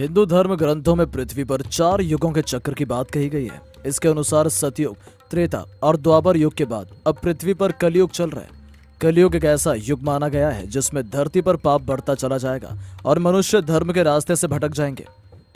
हिंदू धर्म ग्रंथों में पृथ्वी पर 4 युगों के चक्र की बात कही गई है। इसके अनुसार सतयुग, त्रेता और द्वापर युग के बाद अब पृथ्वी पर कलयुग चल रहा है। कलयुग एक ऐसा युग माना गया है जिसमें धरती पर पाप बढ़ता चला जाएगा और मनुष्य धर्म के रास्ते से भटक जाएंगे।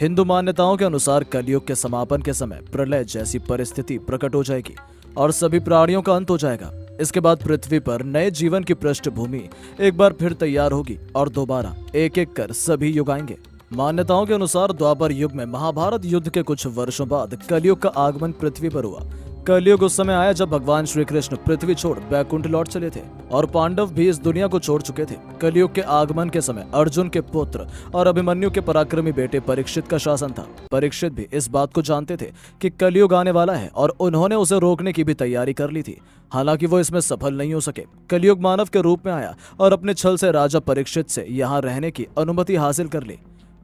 हिंदू मान्यताओं के अनुसार कलयुग के समापन के समय प्रलय जैसी परिस्थिति प्रकट हो जाएगी और सभी प्राणियों का अंत हो जाएगा। इसके बाद पृथ्वी पर नए जीवन की पृष्ठभूमि एक बार फिर तैयार होगी और दोबारा एक एक कर सभी युग आएंगे। मान्यताओं के अनुसार द्वापर युग में महाभारत युद्ध के कुछ वर्षों बाद कलयुग का आगमन पृथ्वी पर हुआ। कलयुग उस समय आया जब भगवान श्री कृष्ण पृथ्वी छोड़ बैकुंठ लौट चले थे और पांडव भी इस दुनिया को छोड़ चुके थे। कलयुग के आगमन के समय अर्जुन के पुत्र और अभिमन्यु के पराक्रमी बेटे परीक्षित का शासन था। परीक्षित भी इस बात को जानते थे कि कलयुग आने वाला है और उन्होंने उसे रोकने की भी तैयारी कर ली थी। हालांकि वो इसमें सफल नहीं हो सके। कलयुग मानव के रूप में आया और अपने छल से राजा परीक्षित से यहाँ रहने की अनुमति हासिल कर ली।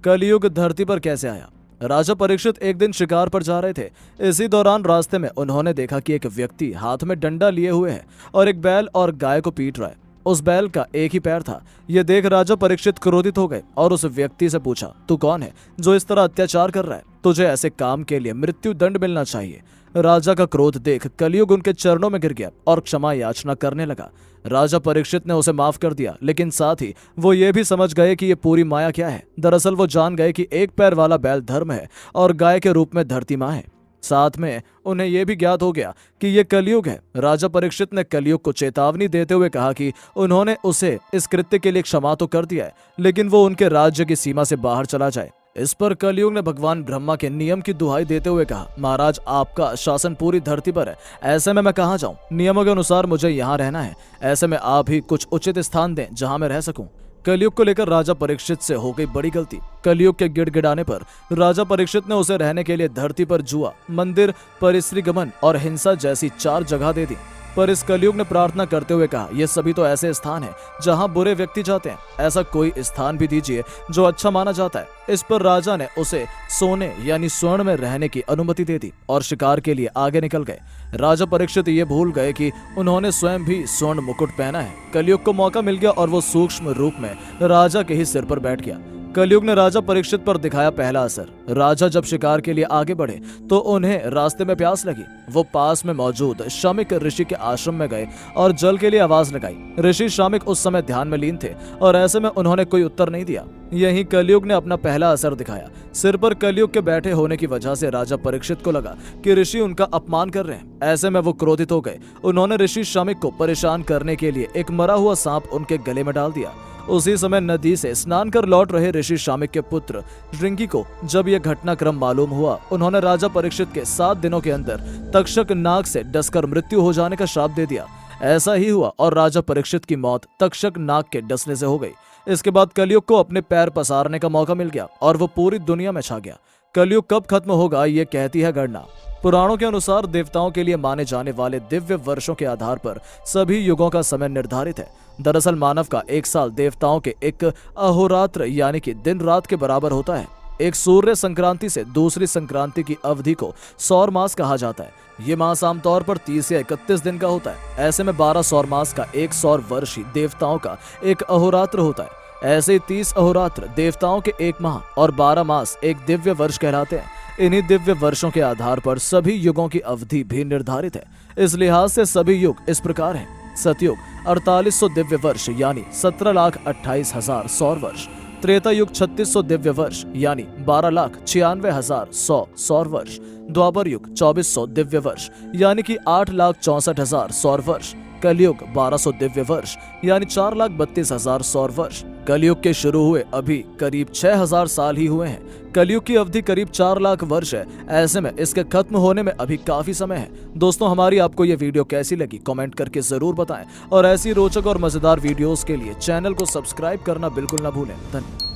कलयुग धरती पर कैसे आया? राजा परीक्षित एक दिन शिकार पर जा रहे थे। इसी दौरान रास्ते में उन्होंने देखा कि एक व्यक्ति हाथ में डंडा लिए हुए है और एक बैल और गाय को पीट रहा है। उस बैल का एक ही पैर था। यह देख राजा परीक्षित क्रोधित हो गए और उस व्यक्ति से पूछा, तू कौन है जो इस तरह अत्याचार कर रहा है? तुझे ऐसे काम के लिए मृत्यु दंड मिलना चाहिए। राजा का क्रोध देख कलयुग उनके चरणों में गिर गया और क्षमा याचना करने लगा। राजा परीक्षित ने उसे माफ कर दिया, लेकिन साथ ही वो ये भी समझ गए कि ये पूरी माया क्या है। दरअसल वो जान गए कि एक पैर वाला बैल धर्म है और गाय के रूप में धरती माँ है। साथ में उन्हें यह भी ज्ञात हो गया कि ये कलयुग है। राजा परीक्षित ने कलयुग को चेतावनी देते हुए कहा कि उन्होंने उसे इस कृत्य के लिए क्षमा तो कर दिया है, लेकिन वो उनके राज्य की सीमा से बाहर चला जाए। इस पर कलयुग ने भगवान ब्रह्मा के नियम की दुहाई देते हुए कहा, महाराज आपका शासन पूरी धरती पर है, ऐसे में मैं कहाँ जाऊं? नियमों के अनुसार मुझे यहाँ रहना है। ऐसे में आप ही कुछ उचित स्थान दें जहाँ मैं रह सकूं। कलयुग को लेकर राजा परीक्षित से हो गई बड़ी गलती। कलयुग के गिड़गिड़ाने पर राजा परीक्षित ने उसे रहने के लिए धरती पर जुआ, मंदिर, परिश्री गमन और हिंसा जैसी 4 जगह दे दी। पर इस कलयुग ने प्रार्थना करते हुए कहा, ये सभी तो ऐसे स्थान हैं जहां बुरे व्यक्ति जाते हैं, ऐसा कोई स्थान भी दीजिए जो अच्छा माना जाता है। इस पर राजा ने उसे सोने यानी स्वर्ण में रहने की अनुमति दे दी और शिकार के लिए आगे निकल गए। राजा परीक्षित ये भूल गए कि उन्होंने स्वयं भी स्वर्ण मुकुट पहना है। कलयुग को मौका मिल गया और वो सूक्ष्म रूप में राजा के ही सिर पर बैठ गया। कलयुग ने राजा परीक्षित पर दिखाया पहला असर। राजा जब शिकार के लिए आगे बढ़े तो उन्हें रास्ते में प्यास लगी। वो पास में मौजूद शामिक ऋषि के आश्रम में गए और जल के लिए आवाज लगाई। ऋषि शामिक उस समय ध्यान में लीन थे और ऐसे में उन्होंने कोई उत्तर नहीं दिया। यही कलयुग ने अपना पहला असर दिखाया। सिर पर कलयुग के बैठे होने की वजह से राजा परीक्षित को लगा कि ऋषि उनका अपमान कर रहे हैं। ऐसे में वो क्रोधित हो गए। उन्होंने ऋषि शामिक को परेशान करने के लिए एक मरा हुआ सांप उनके गले में डाल दिया। उसी समय नदी से स्नान कर लौट रहे ऋषि शामिक के पुत्र श्रृंगी को जब यह घटनाक्रम मालूम हुआ, उन्होंने राजा परीक्षित के 7 दिनों के अंदर तक्षक नाग से डसकर मृत्यु हो जाने का श्राप दे दिया। ऐसा ही हुआ और राजा परीक्षित की मौत तक्षक नाग के डसने से हो गई। इसके बाद कलयुग को अपने पैर पसारने का मौका मिल गया और वो पूरी दुनिया में छा गया। कलयुग कब खत्म होगा ये कहती है गणना। पुराणों के अनुसार देवताओं के लिए माने जाने वाले दिव्य वर्षों के आधार पर सभी युगों का समय निर्धारित है। दरअसल मानव का 1 साल देवताओं के एक अहोरात्र यानी कि दिन रात के बराबर होता है। एक सूर्य संक्रांति से दूसरी संक्रांति की अवधि को सौर मास कहा जाता है। ये मास आमतौर पर 30 या 31 दिन का होता है। ऐसे में 12 सौर मास का एक सौर वर्ष ही देवताओं का एक अहोरात्र होता है। ऐसे 30 अहोरात्र देवताओं के 1 माह और 12 मास एक दिव्य वर्ष कहलाते हैं। इन्हीं दिव्य वर्षों के आधार पर सभी युगों की अवधि भी निर्धारित है। इस लिहाज से सभी युग इस प्रकार हैं। सतयुग 4800 दिव्य वर्ष यानी 17,28,000 सौर वर्ष। त्रेता युग 3600 दिव्य वर्ष यानी 12,96,100 सौर वर्ष। द्वापर युग 2400 दिव्य वर्ष यानी कि 8,64,000 सौर वर्ष। कलयुग 1200 दिव्य वर्ष यानी 4,32,000 सौर वर्ष। कलयुग के शुरू हुए अभी करीब 6,000 साल ही हुए हैं। कलयुग की अवधि करीब 4 लाख वर्ष है। ऐसे में इसके खत्म होने में अभी काफी समय है। दोस्तों, हमारी आपको ये वीडियो कैसी लगी कमेंट करके जरूर बताएं और ऐसी रोचक और मजेदार वीडियोस के लिए चैनल को सब्सक्राइब करना बिल्कुल ना भूलें। धन्यवाद।